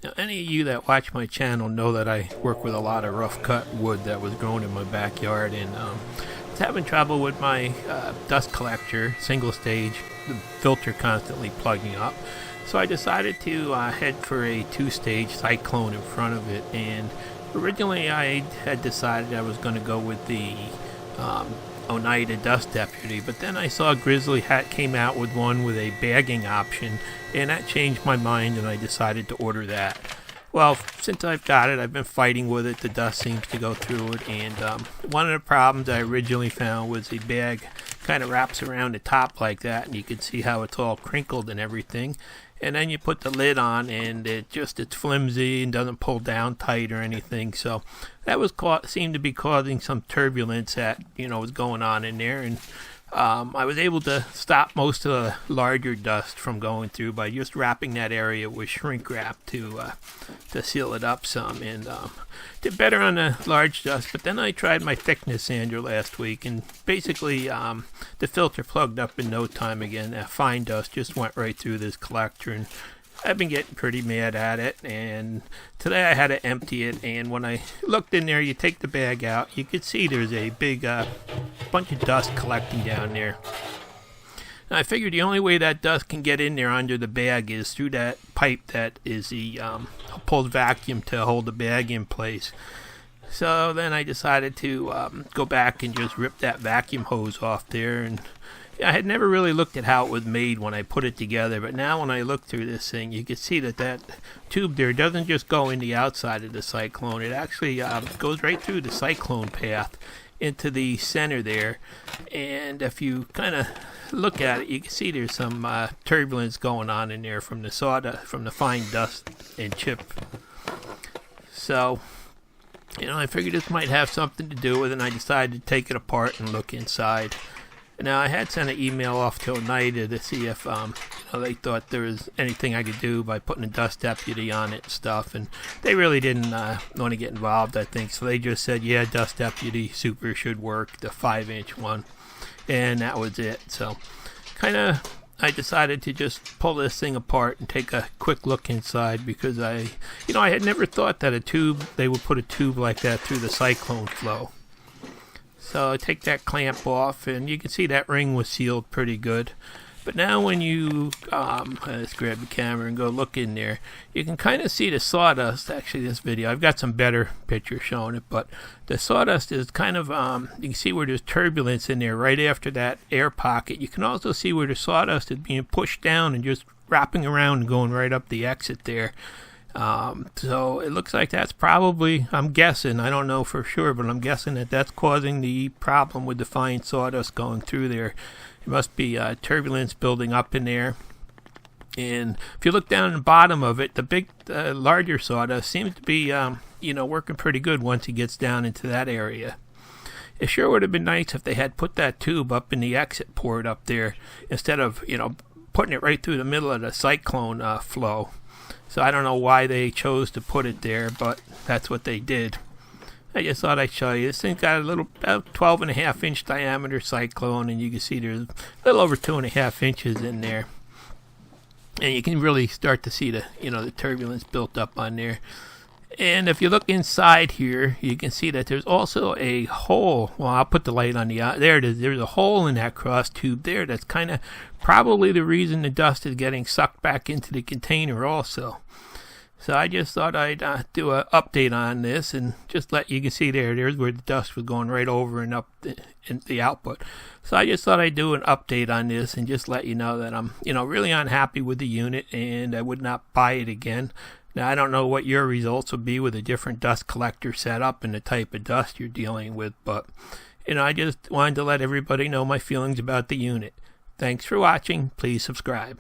Now, any of you that watch my channel know that I work with a lot of rough cut wood that was grown in my backyard, and I was having trouble with my dust collector, single stage, the filter constantly plugging up. So I decided to head for a two-stage Cyclone in front of it, and originally I had decided I was going to go with the Oneida Dust Deputy, but then I saw Grizzly came out with one with a bagging option, and that changed my mind, and I decided to order that. Well, since I've got it, I've been fighting with it. The dust seems to go through it, and one of the problems I originally found was the bag kind of wraps around the top like that, and you can see how it's all crinkled and everything. And then you put the lid on, and it's flimsy and doesn't pull down tight or anything. So that was seemed to be causing some turbulence that was going on in there. And I was able to stop most of the larger dust from going through by just wrapping that area with shrink wrap to seal it up some, and did better on the large dust. But then I tried my thickness sander last week, and basically the filter plugged up in no time again. That fine dust just went right through this collector, and I've been getting pretty mad at it. And today I had to empty it, and when I looked in there, you take the bag out, you could see there's a big bunch of dust collecting down there. And I figured the only way that dust can get in there under the bag is through that pipe that is the pulled vacuum to hold the bag in place. So then I decided to go back and just rip that vacuum hose off there. And I had never really looked at how it was made when I put it together, but now when I look through this thing, you can see that tube there doesn't just go in the outside of the Cyclone. It actually goes right through the Cyclone path into the center there. And if you kind of look at it, you can see there's some turbulence going on in there from the sawdust, from the fine dust and chip. So I figured this might have something to do with it, and I decided to take it apart and look inside. Now, I had sent an email off to Oneida to see if they thought there was anything I could do by putting a dust deputy on it and stuff, and they really didn't want to get involved, I think. So they just said, yeah, dust deputy super should work, the 5-inch one, and that was it. So I decided to just pull this thing apart and take a quick look inside, because I had never thought that they would put a tube like that through the Cyclone flow. So I take that clamp off, and you can see that ring was sealed pretty good. But now when you let's grab the camera and go look in there, you can kind of see the sawdust. Actually, this video, I've got some better pictures showing it, but the sawdust is kind of, you can see where there's turbulence in there right after that air pocket. You can also see where the sawdust is being pushed down and just wrapping around and going right up the exit there. So it looks like that's probably, I'm guessing, I don't know for sure, but I'm guessing that that's causing the problem with the fine sawdust going through there. It must be turbulence building up in there. And if you look down the bottom of it, the big, larger sawdust seems to be, working pretty good once it gets down into that area. It sure would have been nice if they had put that tube up in the exit port up there instead of, putting it right through the middle of the Cyclone flow. So I don't know why they chose to put it there, but that's what they did. I just thought I'd show you. This thing's got a little, about 12.5-inch diameter Cyclone, and you can see there's a little over 2.5 inches in there. And you can really start to see the turbulence built up on there. And if you look inside here, you can see that there's also a hole. Well, I'll put the light on there it is. There's a hole in that cross tube there. That's kind of probably the reason the dust is getting sucked back into the container also. So I just thought I'd do an update on this and just let you can see there's where the dust was going right over and up in the output. So I just thought I'd do an update on this and just let you know that I'm really unhappy with the unit, and I would not buy it again. Now, I don't know what your results would be with a different dust collector setup and the type of dust you're dealing with, but I just wanted to let everybody know my feelings about the unit. Thanks for watching. Please subscribe.